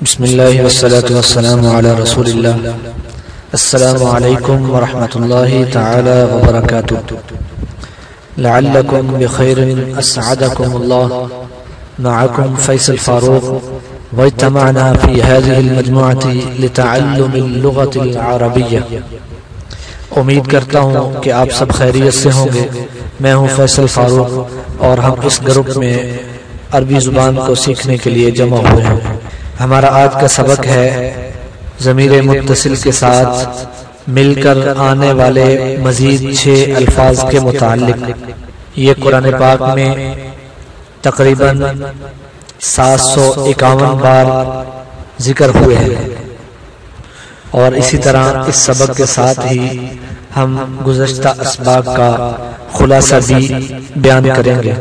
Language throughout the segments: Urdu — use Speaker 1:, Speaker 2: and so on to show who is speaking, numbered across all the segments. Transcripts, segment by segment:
Speaker 1: بسم اللہ والصلاة والسلام علی رسول اللہ. السلام علیکم ورحمۃ اللہ تعالی وبرکاتہ. لعلکم بخیر اسعدکم اللہ. معکم فیصل فاروق واجتمعنا فی هذه المجموعة لتعلم اللغة العربیہ. امید کرتا ہوں کہ آپ سب خیریت سے ہوں گے. میں ہوں فیصل فاروق اور ہم اس گروپ میں عربی زبان کو سیکھنے کے لیے جمع ہوئے ہیں. ہمارا آج کا سبق ہے ضمیر متصل کے ساتھ مل کر آنے والے مزید 6 الفاظ کے متعلق. یہ قرآن پاک میں تقریباً 751 بار ذکر ہوئے ہیں اور اسی طرح اس سبق کے ساتھ ہی ہم گزشتہ اسباق کا خلاصہ بھی بیان کریں گے،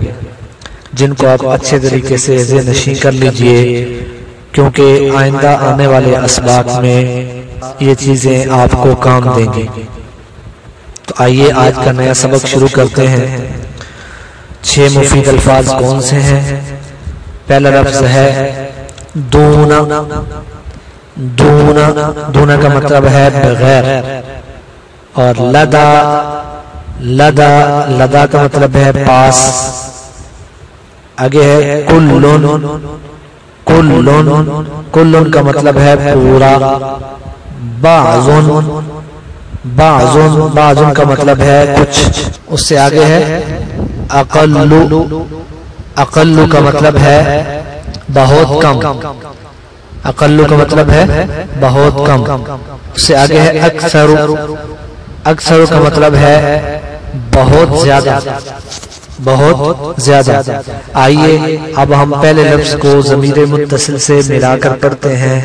Speaker 1: جن کو آپ اچھے طریقے سے ذہن نشین کر لیجئے، کیونکہ آئندہ آنے والے اسباق میں یہ چیزیں آپ کو کام دیں گی. تو آئیے آج کا نیا سبق شروع کرتے ہیں. 6 مفید الفاظ کون سے ہیں؟ پہلا لفظ ہے دونا. دونا دونا کا مطلب ہے بغیر. اور لدا لدا لدا کا مطلب ہے پاس. آگے ہے کلن. کلن کلن کا مطلب ہے پورا. بعضن بعضن بعضن کا مطلب ہے کچھ. اس سے آگے ہے اقل. اقل کا مطلب ہے بہت کم. اقل کا مطلب ہے بہت کم. اس سے آگے ہے اکثر. اکثر کا مطلب ہے بہت زیادہ. بہت زیادہ. آئیے اب ہم پہلے لفظ کو ضمیر متصل سے ملا کر پڑھتے ہیں،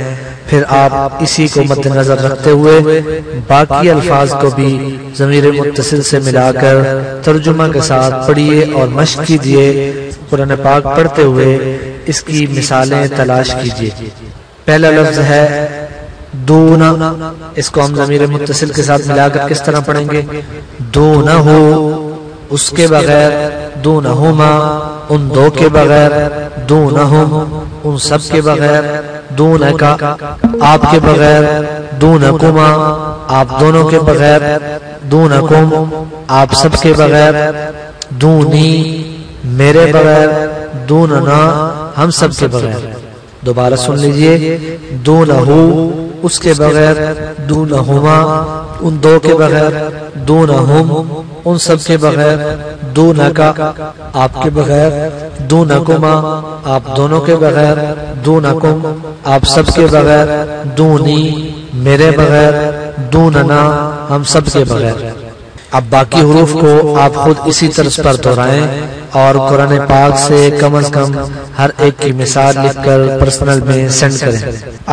Speaker 1: پھر آپ اسی کو مد نظر رکھتے ہوئے باقی الفاظ کو بھی ضمیر متصل سے ملا کر ترجمہ کے ساتھ پڑھیے اور مشق کیجیے. قرآن پاک پڑھتے ہوئے اس کی مثالیں تلاش کیجیے. پہلا لفظ ہے دونا. اس کو ہم ضمیر متصل کے ساتھ ملا کر کس طرح پڑھیں گے؟ دونہ، اس کے بغیر. دونہما، ان دو کے بغیر. دونہم، ان سب کے بغیر. دونکا، آپ کے بغیر. دونکما، آپ دونوں کے بغیر. دونکم، آپ سب کے بغیر. دونی، میرے بغیر. دوننا، ہم سب کے بغیر. دوبارہ سن لیجئے. دونہو، اس کے بغیر. دونہما، ان دو کے بغیر. دونہم، ان سب کے بغیر. دونکا، آپ کے بغیر. دونکما، آپ دونوں کے بغیر. دونکم، آپ سب کے بغیر. دونی، میرے بغیر. دوننا، ہم سب کے بغیر. اب باقی حروف کو آپ خود اسی طرز پر دہرائیں اور قرآن پاک سے کم از کم ہر ایک کی مثال لکھ کر پرسنل میں سینڈ کریں.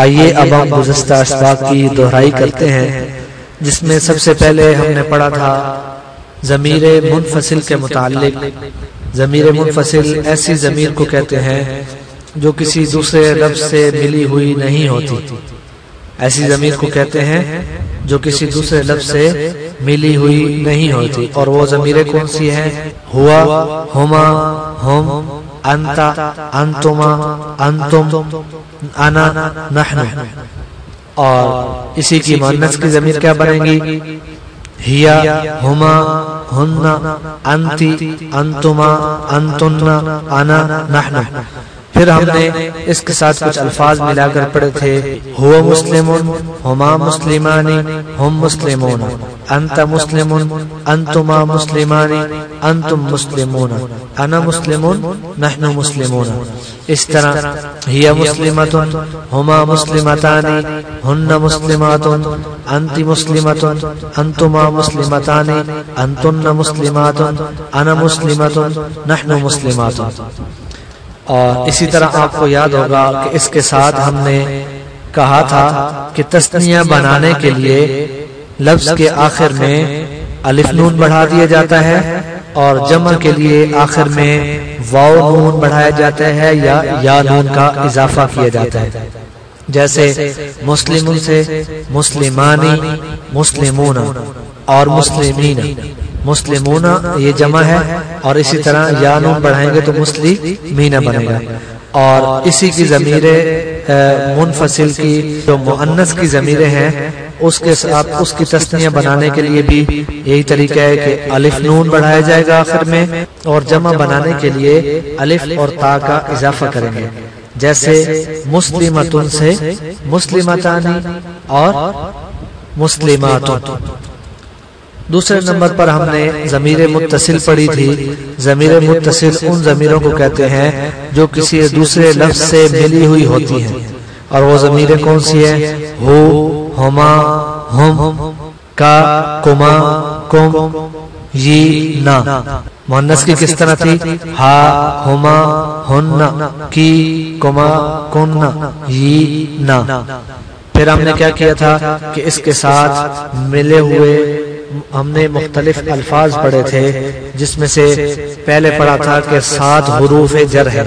Speaker 1: آئیے اب ہم گزشتہ اسباق کی دہرائی کرتے ہیں، جس میں سب سے پہلے ہم نے پڑھا تھا ضمیر منفصل کے متعلق. ضمیر منفصل ایسی ضمیر کو کہتے ہیں جو کسی دوسرے لفظ سے ملی ہوئی نہیں ہوتی. ایسی ضمیر کو کہتے ہیں جو کسی دوسرے لفظ سے ملی ہوئی نہیں ہوتی. اور وہ ضمیریں کون سی ہیں؟ ہوا، ہما، ہم، انتا، انتما، انتم، انا، نحن. اور اسی کی مؤنث کی ضمیر کیا بنے گی؟ ہیا، ہما، ہن، انتی، انتما، انتن، انا، نحن. پھر ہم نے اس کے ساتھ کچھ الفاظ ملا کر پڑھے تھے. ہوا مسلمون، ہما مسلمانی، ہم مسلمون. انت مسلمون، انتما مسلمانی، انتم مسلمون. انا مسلمون، نحن مسلمون. اس طرح ہیا مسلمتن، ہما مسلمتانی، ہن مسلماتن. انت مسلمتن، انتما مسلمتانی، انتن مسلماتن. انا مسلمتن، نحن مسلماتن. اور اسی طرح آپ کو یاد ہوگا کہ اس کے ساتھ ہم نے کہا تھا کہ تثنیہ بنانے کے لیے لفظ کے آخر میں الف نون بڑھا دیا جاتا ہے اور جمع کے لیے آخر میں واو نون بڑھایا جاتا ہے یا یا نون کا اضافہ کیا جاتا ہے. جیسے مسلمون سے مسلمانی، مسلمون اور مسلمین. مسلمون یہ جمع ہے اور اسی طرح یا نون بڑھائیں گے تو مسلمین بنے گا. اور اسی کی ضمیر منفصل کی جو مؤنث کی ضمیریں ہیں اس کے ساتھ اس کی تثنیہ بنانے کے لیے بھی یہی طریقہ ہے کہ الف نون بڑھایا جائے گا آخر میں، اور جمع بنانے کے لیے الف اور تا کا اضافہ کریں گے، جیسے مسلمتن سے مسلمتانی اور مسلماتن۔ دوسرے نمبر پر ہم نے ضمیر متصل پڑھی تھی۔ ضمیر متصل ان ضمیروں کو کہتے ہیں جو کسی دوسرے لفظ سے ملی ہوئی ہوتی ہیں، اور وہ ضمیریں کون سی ہیں؟ ہو، ہما، ہم، کا، کما، کم، یہ، نا۔ مؤنث کی کس طرح تھی؟ ہا، ہما، ہن، کی، کما، کن، یہ، نا۔ پھر ہم نے کیا کیا تھا کہ اس کے ساتھ ملے ہوئے ہم نے مختلف الفاظ پڑھے تھے، جس میں سے پہلے پڑھا تھا کہ 7 حروف جر ہے۔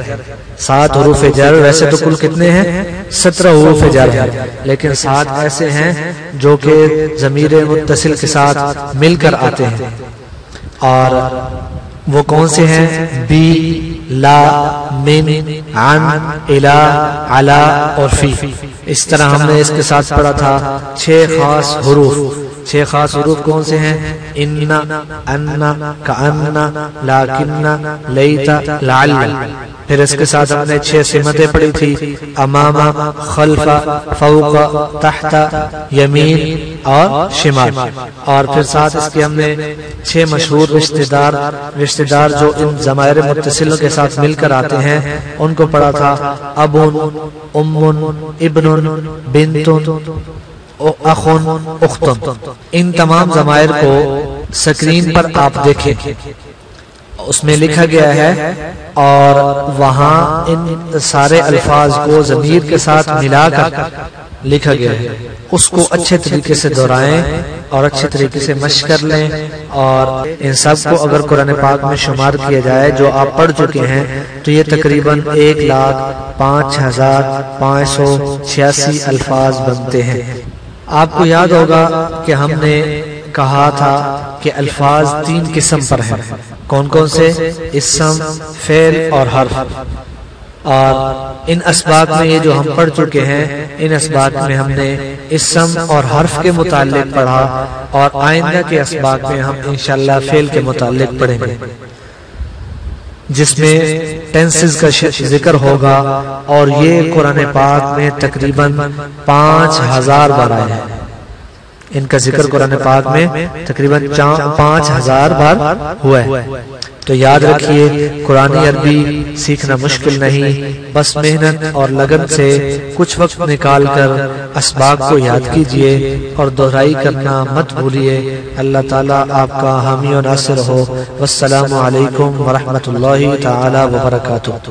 Speaker 1: 7 حروف جر، ویسے تو کل کتنے ہیں؟ 17 حروف جر ہے، لیکن 7 ایسے ہیں جو کہ ضمیر متصل کے ساتھ مل کر آتے ہیں، اور وہ کون سے ہیں؟ بی، لا، من، عن، الا، علا اور فی۔ اس طرح ہم نے اس کے ساتھ پڑھا تھا 6 خاص حروف۔ 6 خاص حروف کون سے ہیں؟ ان، ان، کأن، لیکن، لیت، لعل۔ پھر اس کے ساتھ ہم نے 6 سمتیں پڑھی تھی، امام، خلف، فوق، تحت، یمین اور شمال۔ اور پھر ساتھ اس کے ہم نے 6 مشہور رشتہ دار جو ان ضمائر متصلوں کے ساتھ مل کر آتے ہیں ان کو پڑھا تھا، اب، ام، ابن، بنت، اخن، اختن۔ ان تمام ضمائر کو سکرین پر آپ دیکھیں، اس میں لکھا گیا ہے، اور وہاں ان سارے الفاظ کو ضمیر کے ساتھ ملا کر لکھا گیا ہے۔ اس کو اچھے طریقے سے دہرائیں اور اچھے طریقے سے مشق کر لیں، اور ان سب کو اگر قرآن پاک میں شمار کیا جائے جو آپ پڑھ چکے ہیں تو یہ تقریباً 1,05,586 الفاظ بنتے ہیں۔ آپ کو یاد ہوگا کہ ہم نے کہا تھا کہ الفاظ 3 قسم پر ہیں، کون کون سے؟ اسم، فعل اور حرف۔ اور ان اسباق میں یہ جو ہم پڑھ چکے ہیں، ان اسباق میں ہم نے اسم اور حرف کے متعلق پڑھا، اور آئندہ کے اسباق میں ہم انشاءاللہ فعل کے متعلق پڑھیں گے، جس میں ٹینسز کا ذکر ہوگا، اور یہ قرآن پاک میں تقریباً 5,000 بار آیا ہے۔ ان کا ذکر قرآن پاک میں تقریباً 5,000 بار ہوا ہے۔ تو یاد رکھیے، قرآن عربی سیکھنا مشکل نہیں، بس محنت اور لگن سے کچھ وقت نکال کر اسباق کو یاد کیجئے اور دہرائی کرنا مت بھولیے۔ اللہ تعالیٰ آپ کا حامی و ناصر ہو۔ والسلام علیکم ورحمۃ اللہ تعالی وبرکاتہ۔